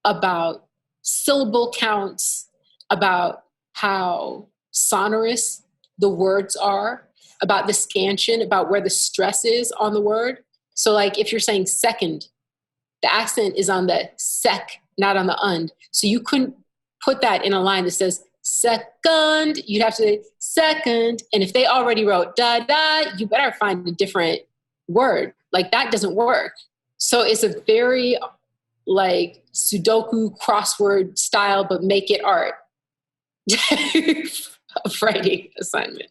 about syllable counts, about how sonorous the words are, about the scansion, about where the stress is on the word. So like if you're saying second, the accent is on the sec, not on the und. So you couldn't put that in a line that says second. You'd have to say second. And if they already wrote da da, you better find a different word. Like that doesn't work. So it's a very like Sudoku crossword style, but make it art of writing assignment.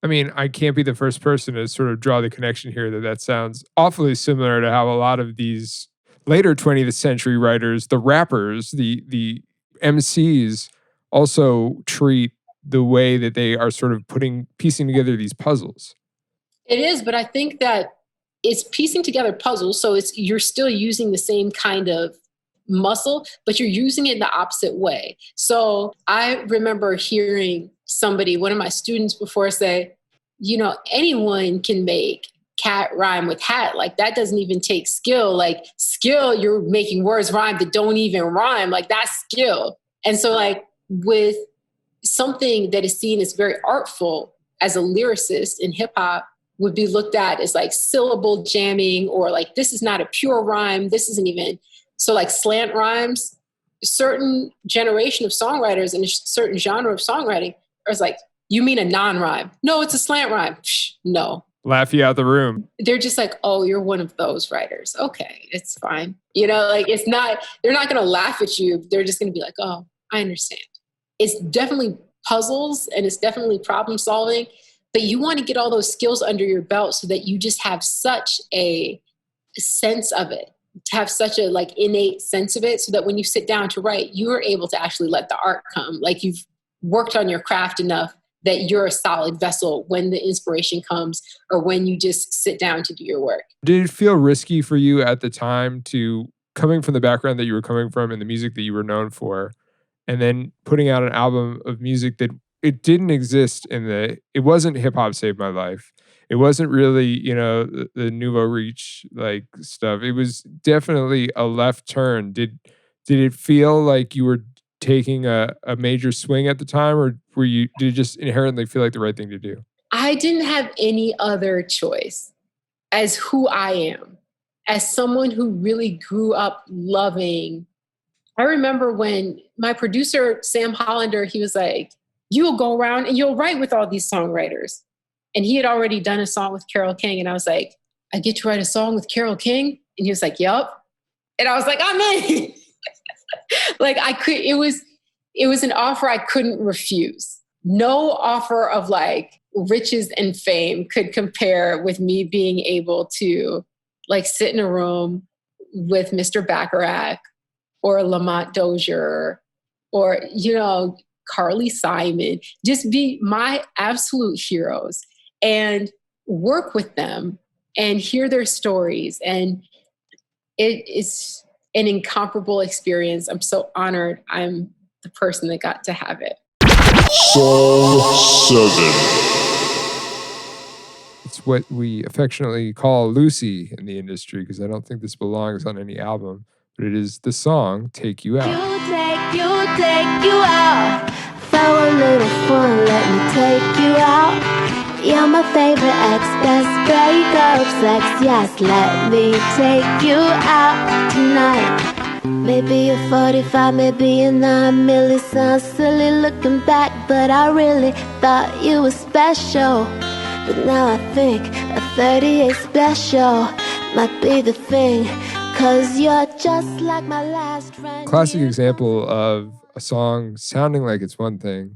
I mean, I can't be the first person to sort of draw the connection here that sounds awfully similar to how a lot of these later 20th century writers, the rappers, the MCs also treat the way that they are sort of piecing together these puzzles. It is, but I think that it's piecing together puzzles. So you're still using the same kind of muscle, but you're using it in the opposite way. So I remember hearing one of my students before say, anyone can make cat rhyme with hat. Like that doesn't even take skill. Like skill, you're making words rhyme that don't even rhyme. Like that's skill. And so like with something that is seen as very artful as a lyricist in hip hop would be looked at as like syllable jamming, or like, this is not a pure rhyme. This isn't even, so like slant rhymes, a certain generation of songwriters in a certain genre of songwriting is like, You mean a non-rhyme? No, it's a slant rhyme. Psh, no. Laugh you out the room. They're just like, oh, you're one of those writers. Okay, it's fine. You know, like it's not, they're not going to laugh at you. They're just going to be like, oh, I understand. It's definitely puzzles and it's definitely problem solving, but you want to get all those skills under your belt so that you just have such a sense of it, to have such a like innate sense of it, so that when you sit down to write, you are able to actually let the art come. Like you've worked on your craft enough that you're a solid vessel when the inspiration comes or when you just sit down to do your work. Did it feel risky for you at the time to, coming from the background that you were coming from and the music that you were known for, and then putting out an album of music that it didn't exist it wasn't Hip Hop Saved My Life. It wasn't really, you know, the Nouveau Riche like stuff. It was definitely a left turn. Did it feel like you were taking a major swing at the time, or did you just inherently feel like the right thing to do? I didn't have any other choice as who I am, as someone who really grew up loving. I remember when my producer, Sam Hollander, he was like, you'll go around and you'll write with all these songwriters. And he had already done a song with Carole King. And I was like, I get to write a song with Carole King? And he was like, yup. And I was like, I'm in. Like it was an offer I couldn't refuse. No offer of like riches and fame could compare with me being able to like sit in a room with Mr. Bacharach or Lamont Dozier or, you know, Carly Simon, just be my absolute heroes and work with them and hear their stories. And it is an incomparable experience. I'm so honored I'm the person that got to have it. Song 7. It's what we affectionately call Lucy in the industry, because I don't think this belongs on any album, but it is the song Take You Out. You out. For a little fun, let me take you out. You're my favorite ex, best breakup sex. Yes, let me take you out tonight. Maybe you're 45, maybe you're not. Really sounds silly looking back, but I really thought you were special. But now I think a 38 special might be the thing, 'cause you're just like my last friend. Classic example of a song sounding like it's one thing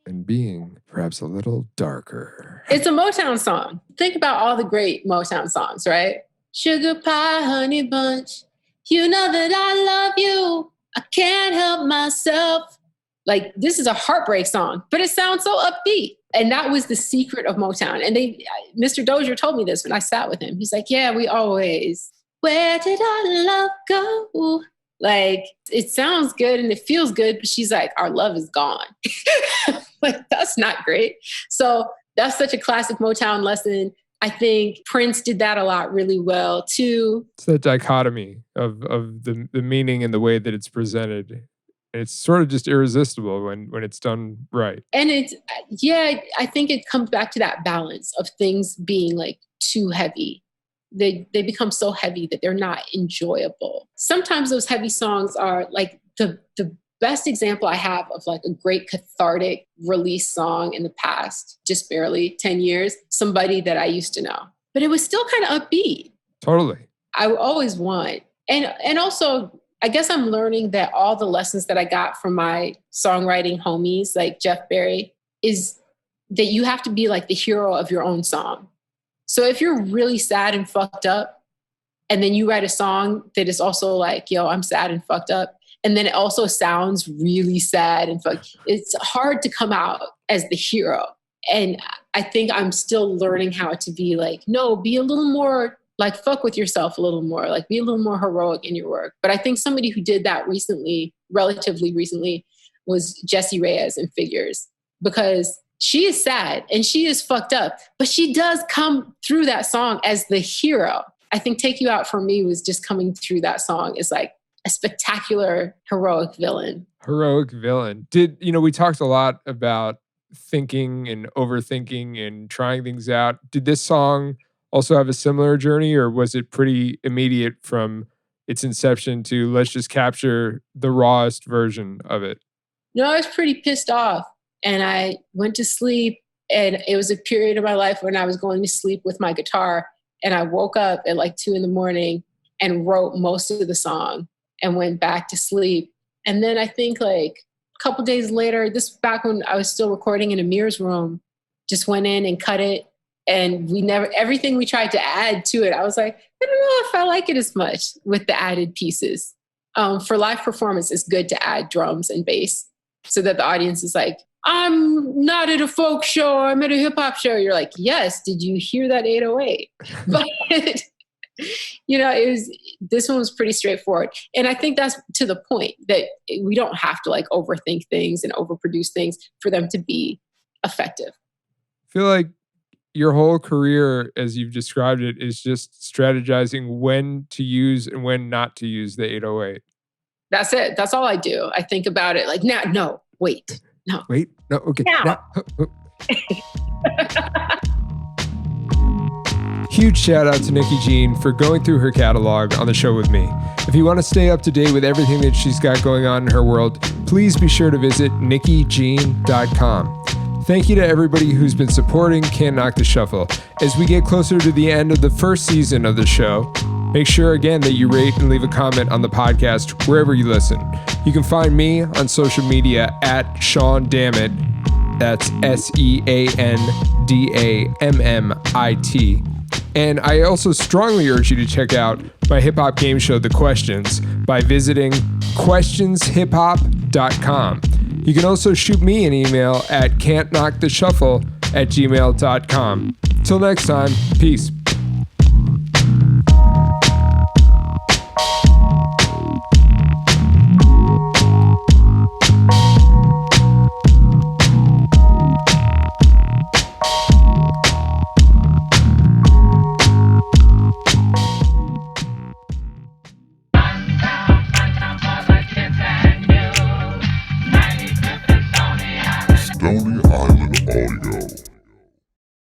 and being perhaps a little darker. It's a Motown song. Think about all the great Motown songs, right? Sugar pie, honey bunch. You know that I love you. I can't help myself. Like, this is a heartbreak song, but it sounds so upbeat. And that was the secret of Motown. And Mr. Dozier told me this when I sat with him. He's like, yeah, we always, where did our love go? Like, it sounds good and it feels good, but she's like, our love is gone. Like, that's not great. So that's such a classic Motown lesson. I think Prince did that a lot really well too. It's that dichotomy of the meaning and the way that it's presented. It's sort of just irresistible when it's done right. And I think it comes back to that balance of things being like too heavy. They become so heavy that they're not enjoyable. Sometimes those heavy songs are like the best example I have of like a great cathartic release song in the past, just barely 10 years, Somebody That I Used to Know. But it was still kind of upbeat. Totally. I always want. And also, I guess I'm learning that all the lessons that I got from my songwriting homies, like Jeff Barry, is that you have to be like the hero of your own song. So if you're really sad and fucked up, and then you write a song that is also like, yo, I'm sad and fucked up, and then it also sounds really sad and fucked, it's hard to come out as the hero. And I think I'm still learning how to be like, no, be a little more like, fuck with yourself a little more, like be a little more heroic in your work. But I think somebody who did that relatively recently, was Jessie Reyez in Figures, because she is sad and she is fucked up, but she does come through that song as the hero. I think Take You Out for me was just coming through that song as like a spectacular, heroic villain. Heroic villain. We talked a lot about thinking and overthinking and trying things out. Did this song also have a similar journey, or was it pretty immediate from its inception to let's just capture the rawest version of it? No, I was pretty pissed off. And I went to sleep And it was a period of my life when I was going to sleep with my guitar, and I woke up at like 2 a.m. and wrote most of the song and went back to sleep. And then I think like a couple days later, this back when I was still recording in Amir's room, just went in and cut it. And everything we tried to add to it, I was like, I don't know if I like it as much with the added pieces. For live performance, it's good to add drums and bass so that the audience is like, I'm not at a folk show, I'm at a hip hop show. You're like, yes, did you hear that 808? But, this one was pretty straightforward. And I think that's to the point that we don't have to like overthink things and overproduce things for them to be effective. I feel like your whole career, as you've described it, is just strategizing when to use and when not to use the 808. That's it. That's all I do. I think about it like, wait. No. Wait. No. Okay. Now. Huge shout out to Nikki Jean for going through her catalog on the show with me. If you want to stay up to date with everything that she's got going on in her world, please be sure to visit NikkiJean.com. Thank you to everybody who's been supporting Can't Knock the Shuffle. As we get closer to the end of the first season of the show, make sure again that you rate and leave a comment on the podcast wherever you listen. You can find me on social media at Sean Dammit. That's SeanDammit. And I also strongly urge you to check out my hip hop game show, The Questions, by visiting questionshiphop.com. You can also shoot me an email at can'tknocktheshuffle@gmail.com. Till next time, peace.